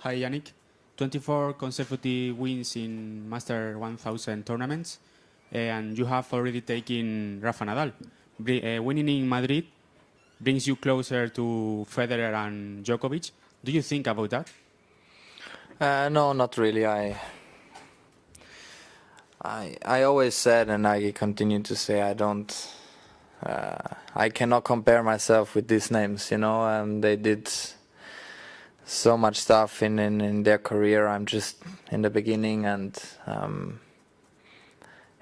Hi, Jannik. 24 consecutive wins in Master 1000 tournaments, and you have already taken Rafa Nadal. Winning in Madrid brings you closer to Federer and Djokovic. Do you think about that? No, not really. I always said, and I continue to say, I cannot compare myself with these names. They did so much stuff in their career. I'm just in the beginning, and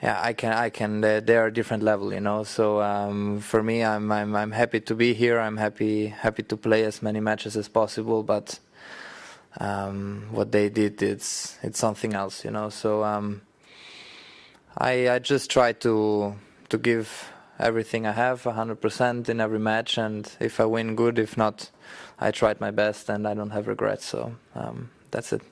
I can. They are a different level. So for me, I'm happy to be here. I'm happy to play as many matches as possible. But what they did, it's something else. So I just try to give everything I have, 100% in every match, and if I win, good. If not, I tried my best, and I don't have regrets. So that's it.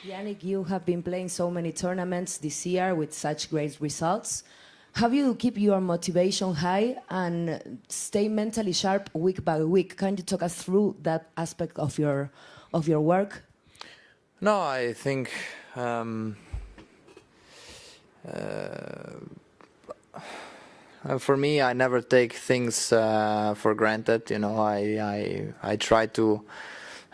Jannik, you have been playing so many tournaments this year with such great results. How do you keep your motivation high and stay mentally sharp week by week? Can you talk us through that aspect of your work? No, I think for me, I never take things for granted. I try to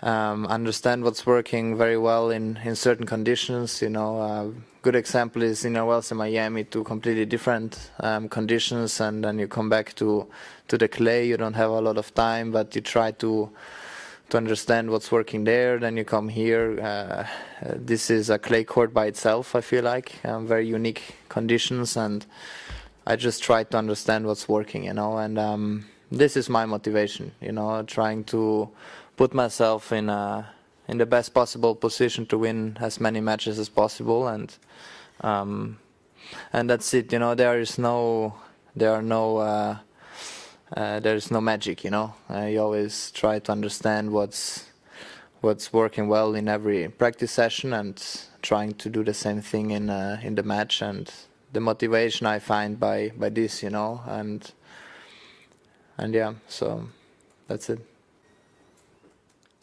understand what's working very well in certain conditions. Good example is in Wells in Miami, two completely different conditions, and then you come back to the clay. You don't have a lot of time, but you try to understand what's working there. Then you come here. This is a clay court by itself, I feel like. Very unique conditions, and I just try to understand what's working, and this is my motivation, trying to put myself in the best possible position to win as many matches as possible, and that's it. There is no magic. You always try to understand what's working well in every practice session, and trying to do the same thing in the match. And the motivation I find by this, and yeah, so that's it.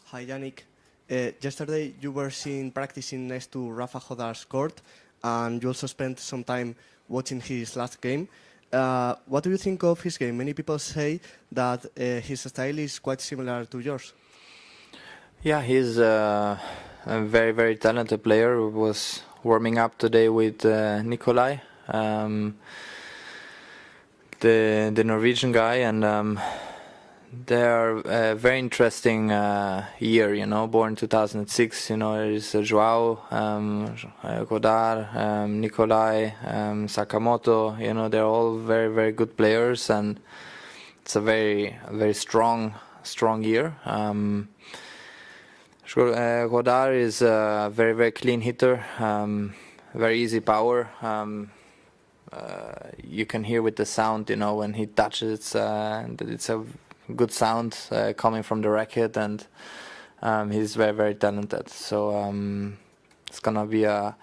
Hi, Jannik. Yesterday you were seen practicing next to Rafa Nadar's court, and you also spent some time watching his last game. What do you think of his game? Many people say that his style is quite similar to yours. Yeah, he's a very, very talented player who was warming up today with Nikolai, the Norwegian guy, and they're a very interesting year, born 2006. There is Joao, Godard, Nikolai, Sakamoto. They're all very, very good players, and it's a very, very strong year. Godard is a very, very clean hitter, very easy power. You can hear with the sound, when he touches, it's a good sound coming from the racket, and he's very, very talented. So it's gonna be a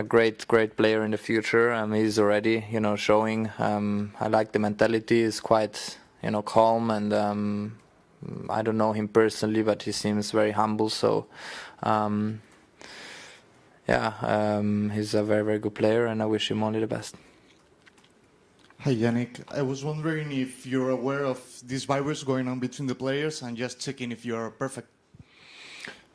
great player in the future. He's already showing. I like the mentality. He's quite calm, and I don't know him personally, but he seems very humble. So he's a very, very good player, and I wish him only the best. Hi, Jannik. I was wondering if you're aware of this virus going on between the players, and just checking if you're perfect.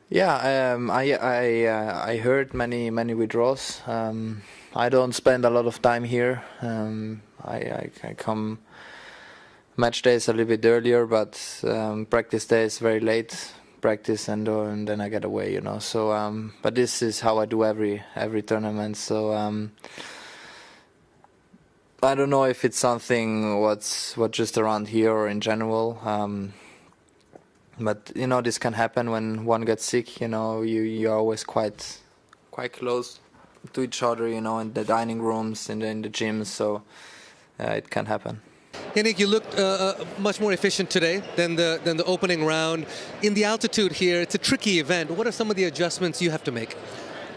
Yeah, I heard many withdrawals. I don't spend a lot of time here. I come match days a little bit earlier, but practice days very late practice, and then I get away. So, but this is how I do every tournament. So. I don't know if it's something what's just around here or in general, but this can happen when one gets sick. You're always quite close to each other, in the dining rooms, in the gyms, so it can happen. Jannik, you looked much more efficient today than the opening round. In the altitude here, it's a tricky event. What are some of the adjustments you have to make?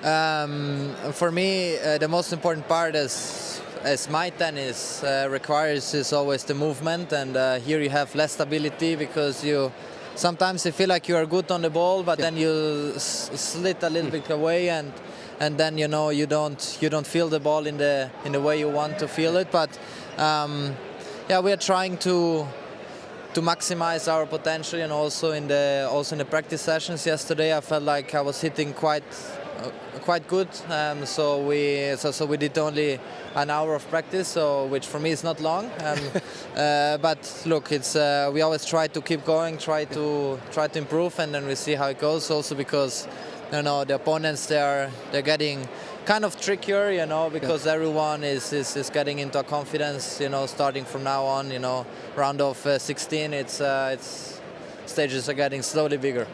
For me, the most important part as my tennis requires is always the movement, and here you have less stability because you sometimes you feel like you are good on the ball, but then you slid a little bit away, and then you don't feel the ball in the way you want to feel it. But yeah, we are trying to maximize our potential, and also in the practice sessions yesterday, I felt like I was hitting quite good. So we did only an hour of practice, which for me is not long. But look, it's we always try to keep going, try to improve, and then we see how it goes. Also because the opponents they're getting kind of trickier, because everyone is getting into a confidence, starting from now on. Round of 16, it's stages are getting slowly bigger.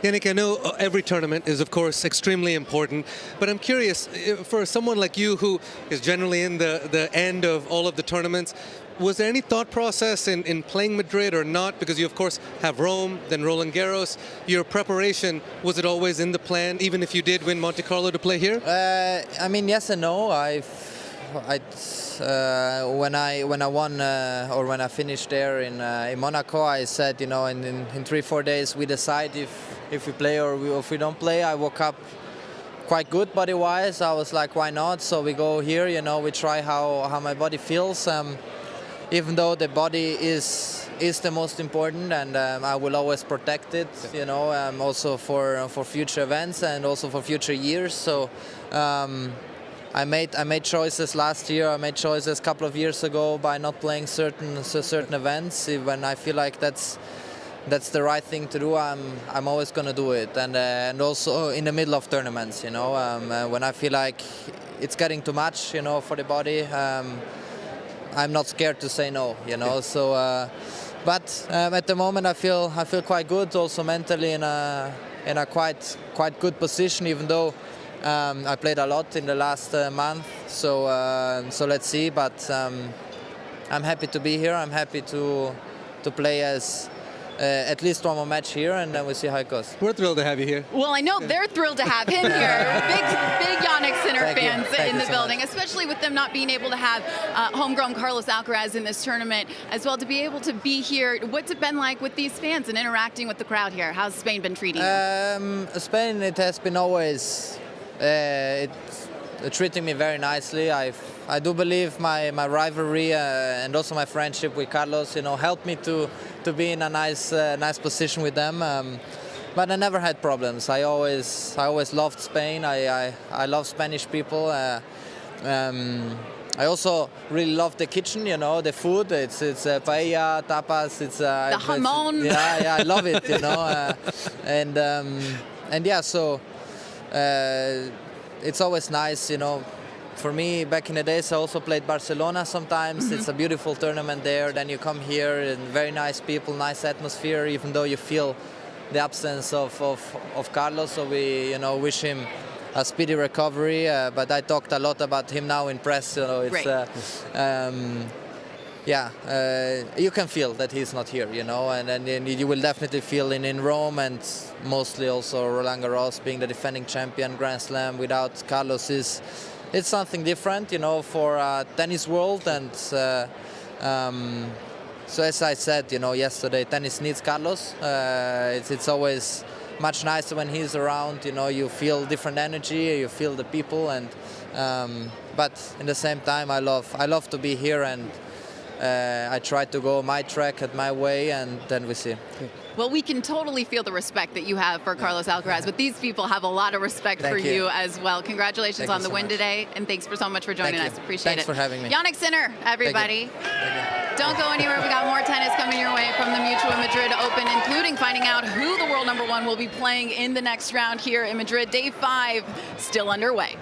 Jannik, I know every tournament is, of course, extremely important, but I'm curious, for someone like you who is generally in the end of all of the tournaments, was there any thought process in playing Madrid or not? Because you, of course, have Rome, then Roland Garros. Your preparation, was it always in the plan, even if you did win Monte Carlo, to play here? I mean, yes and no. When I won or when I finished there in Monaco, I said, in 3-4 days we decide if we play or if we don't play. I woke up quite good body-wise. I was like, why not? So we go here, we try how my body feels. Even though the body is the most important, and I will always protect it, also for future events and also for future years. So I made choices last year. I made choices a couple of years ago by not playing certain events. When I feel like that's the right thing to do, I'm always going to do it. And also in the middle of tournaments, when I feel like it's getting too much, for the body. I'm not scared to say no, So, but at the moment I feel quite good, also mentally in a quite good position, even though I played a lot in the last month. So let's see. But I'm happy to be here. I'm happy to play as at least one more match here, and then we'll see how it goes. We're thrilled to have you here. Well, I know they're thrilled to have him here. Big Jannik Sinner fans in the so building, much. Especially with them not being able to have homegrown Carlos Alcaraz in this tournament as well. To be able to be here, what's it been like with these fans and interacting with the crowd here? How's Spain been treating you? Spain, it has been always treating me very nicely. I do believe my rivalry and also my friendship with Carlos, helped me to be in a nice position with them. But I never had problems. I always loved Spain. I love Spanish people. I also really love the kitchen. The food. It's paella, tapas. It's the jamon. Yeah, I love it. And yeah, so. It's always nice, For me, back in the days, I also played Barcelona sometimes. It's a beautiful tournament there. Then you come here, and very nice people, nice atmosphere, even though you feel the absence of Carlos. So we, wish him a speedy recovery. But I talked a lot about him now in press. You can feel that he's not here, and then you will definitely feel in Rome, and mostly also Roland Garros, being the defending champion, Grand Slam without Carlos it's something different, for tennis world. And so as I said, yesterday, tennis needs Carlos. It's always much nicer when he's around. You feel different energy, you feel the people, and but in the same time, I love to be here, and I try to go my track at my way, and then we see. Well, we can totally feel the respect that you have for Carlos Alcaraz, but these people have a lot of respect for you as well. Congratulations on the win today, and thanks for so much for joining us. Appreciate it. Thanks for having me. Jannik Sinner, everybody. Don't go anywhere. We got more tennis coming your way from the Mutua Madrid Open, including finding out who the world #1 will be playing in the next round here in Madrid. Day 5 still underway.